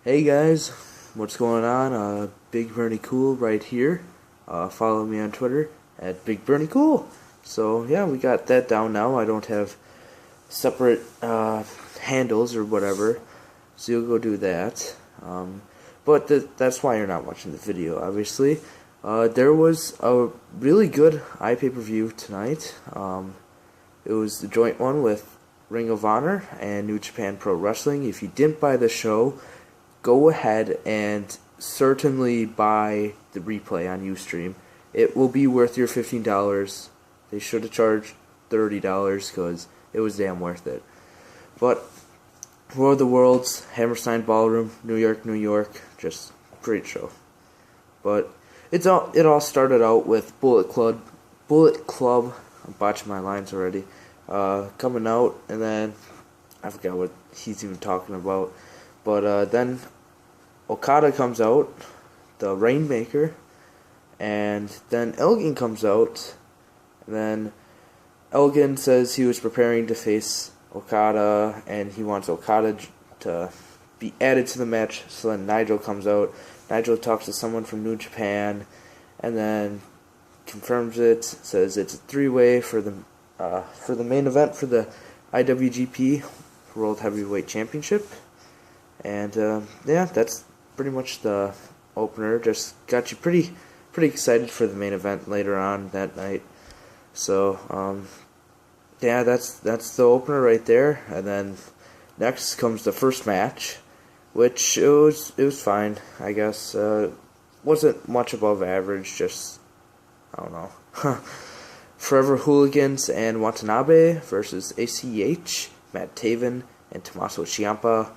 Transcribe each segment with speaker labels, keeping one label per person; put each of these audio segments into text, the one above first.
Speaker 1: Hey guys, what's going on? Big Bernie Cool right here. Follow me on Twitter at Big Bernie Cool. So yeah, we got that down now. I don't have separate handles or whatever, so you'll go do that. But that's why you're not watching the video, obviously. There was a really good iPPV tonight. It was the joint one with Ring of Honor and New Japan Pro Wrestling. If you didn't buy the show, go ahead and certainly buy the replay on Ustream. It will be worth your $15. They should have charged $30 because it was damn worth it. But War of the Worlds, Hammerstein Ballroom, New York, New York, just great show. But it all started out with Bullet Club. I'm botching my lines already. Coming out, and then I forgot what he's even talking about. But then Okada comes out, the Rainmaker, and then Elgin comes out, and then Elgin says he was preparing to face Okada, and he wants Okada to be added to the match, so then Nigel comes out. Nigel talks to someone from New Japan, and then confirms it, says it's a three-way for the main event for the IWGP World Heavyweight Championship. And yeah, that's pretty much the opener. Just got you pretty excited for the main event later on that night. So yeah, that's the opener right there. And then next comes the first match, which it was fine, I guess. Wasn't much above average. Just I don't know. Forever Hooligans and Watanabe versus ACH, Matt Taven, and Tommaso Ciampa.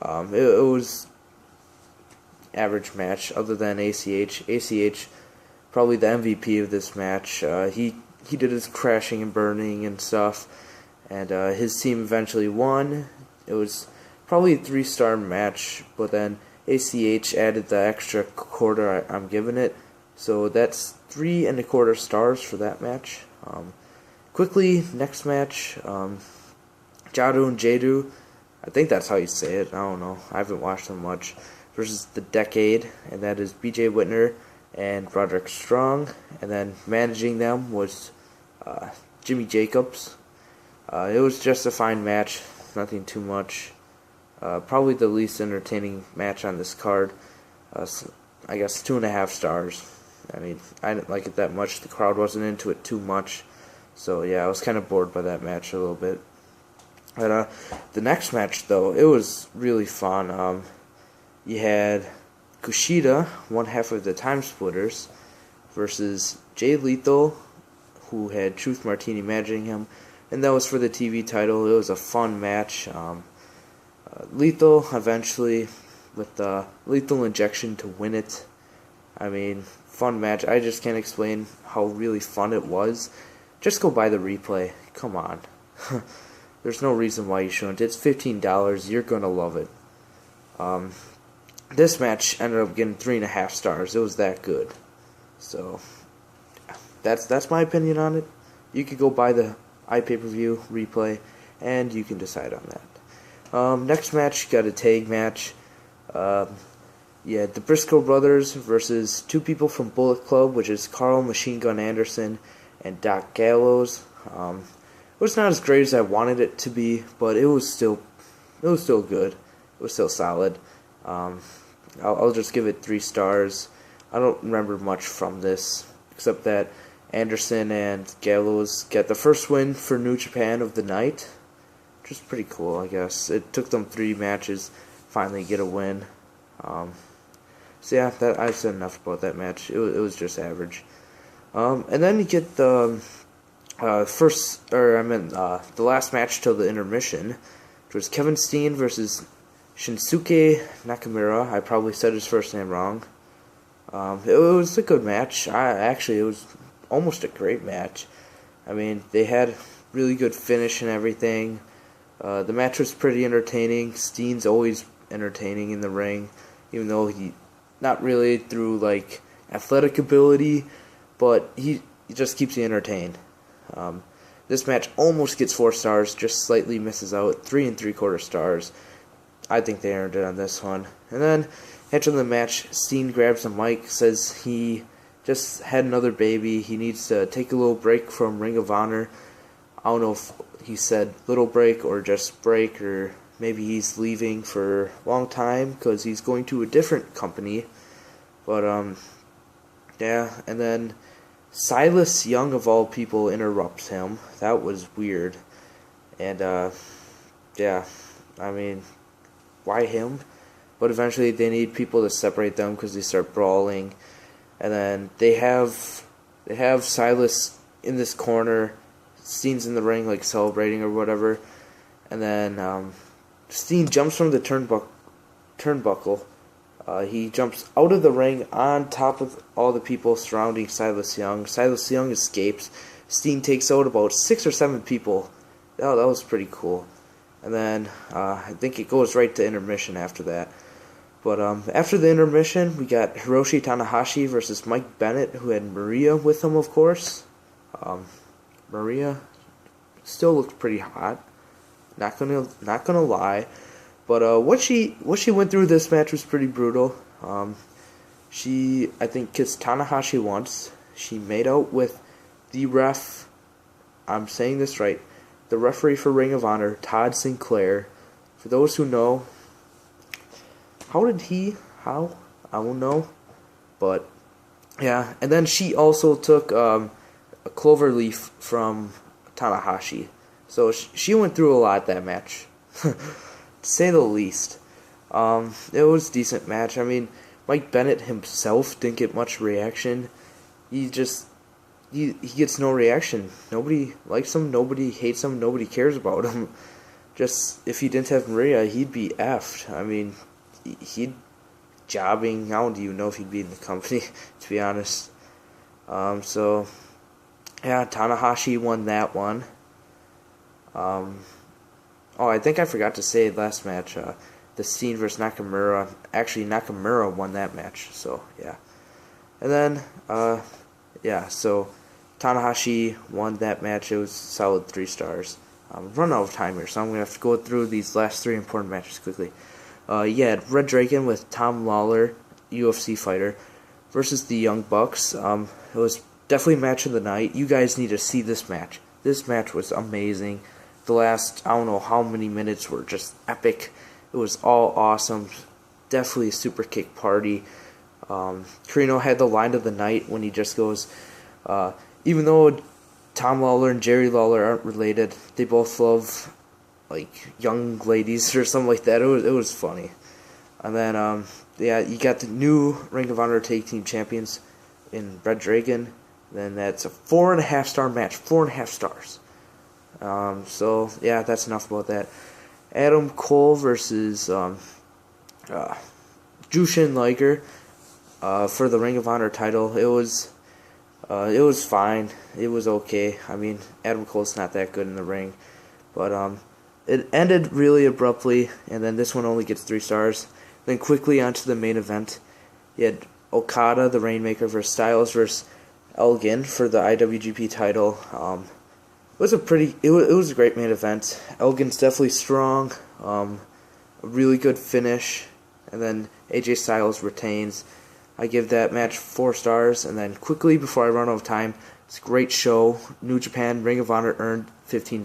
Speaker 1: It was average match other than ACH. ACH probably the MVP of this match. He did his crashing and burning and stuff, and his team eventually won. It was probably a 3-star match, but then ACH added the extra quarter I'm giving it, so that's 3 1/4 stars for that match. Quickly, next match, Jadu and Jadu, I think that's how you say it, I don't know, I haven't watched them much, versus The Decade, and that is BJ Whitner and Roderick Strong, and then managing them was Jimmy Jacobs. It was just a fine match, nothing too much. Probably the least entertaining match on this card. I guess 2.5 stars. I mean, I didn't like it that much. The crowd wasn't into it too much. So yeah, I was kind of bored by that match a little bit. But the next match, though, it was really fun. You had Kushida, one half of the Time Splitters, versus Jay Lethal, who had Truth Martini managing him, and that was for the TV title. It was a fun match. Lethal eventually, with the lethal injection to win it. I mean, fun match. I just can't explain how really fun it was. Just go buy the replay. Come on. There's no reason why you shouldn't. It's $15. You're going to love it. This match ended up getting 3.5 stars. It was that good. So, that's my opinion on it. You could go buy the iPPV replay, and you can decide on that. Next match, got a tag match. Yeah, the Briscoe brothers versus 2 people from Bullet Club, which is Carl Machine Gun Anderson and Doc Gallows. It was not as great as I wanted it to be, but it was still good. It was still solid. I'll just give it 3 stars. I don't remember much from this, except that Anderson and Gallows got the first win for New Japan of the night, which is pretty cool, I guess. It took them 3 matches finally get a win. So yeah, I've said enough about that match. It was just average. And then you get the the last match till the intermission, which was Kevin Steen versus Shinsuke Nakamura. I probably said his first name wrong. It was a good match. It was almost a great match. I mean, they had really good finish and everything. The match was pretty entertaining. Steen's always entertaining in the ring, even though he not really through like athletic ability, but he just keeps you entertained. This match almost gets 4 stars, just slightly misses out, 3 3/4 stars. I think they earned it on this one. And then after the match, Steen grabs the mic, says he just had another baby. He needs to take a little break from Ring of Honor. I don't know if he said little break or just break, or maybe he's leaving for a long time because he's going to a different company. But yeah, and then Silas Young of all people interrupts him. That was weird. And yeah, I mean, why him? But eventually they need people to separate them because they start brawling. And then they have Silas in this corner. Steen's in the ring like celebrating or whatever. And then Steen jumps from the turnbuckle. He jumps out of the ring on top of all the people surrounding Silas Young. Silas Young escapes. Steen takes out about 6 or 7 people. Oh, that was pretty cool. And then I think it goes right to intermission after that. But after the intermission, we got Hiroshi Tanahashi versus Mike Bennett, who had Maria with him, of course. Maria still looked pretty hot. Not gonna lie. But what she went through this match was pretty brutal. She, I think, kissed Tanahashi once. She made out with the ref. I'm saying this right. The referee for Ring of Honor, Todd Sinclair. For those who know, how? I don't know. But yeah, and then she also took a clover leaf from Tanahashi. So she went through a lot that match. To say the least. It was a decent match. I mean, Mike Bennett himself didn't get much reaction. He gets no reaction. Nobody likes him, nobody hates him, nobody cares about him. Just, if he didn't have Maria, he'd be effed. I mean, he'd jobbing. I don't even know if he'd be in the company, to be honest. So, yeah, Tanahashi won that one. Oh, I think I forgot to say last match, the Steen versus Nakamura. Actually, Nakamura won that match, so, yeah. And then, yeah, so Tanahashi won that match. It was solid 3 stars. Run out of time here, so I'm going to have to go through these last 3 important matches quickly. Yeah, Red Dragon with Tom Lawler, UFC fighter, versus the Young Bucks. It was definitely match of the night. You guys need to see this match. This match was amazing. The last, I don't know how many minutes were just epic. It was all awesome. Definitely a super kick party. Carino had the line of the night when he just goes, even though Tom Lawler and Jerry Lawler aren't related, they both love like young ladies or something like that. It was funny. And then yeah, you got the new Ring of Honor Tag Team Champions in Red Dragon. Then that's a 4.5 star match. 4.5 stars. So, yeah, that's enough about that. Adam Cole versus Jushin Liger for the Ring of Honor title. It was fine. It was okay. I mean, Adam Cole's not that good in the ring. But it ended really abruptly, and then this one only gets 3 stars. Then quickly onto the main event. You had Okada, the Rainmaker, versus Styles versus Elgin for the IWGP title. It was a great main event. Elgin's definitely strong. A really good finish, and then AJ Styles retains. I give that match 4 stars, and then quickly before I run out of time, it's a great show. New Japan Ring of Honor earned $15.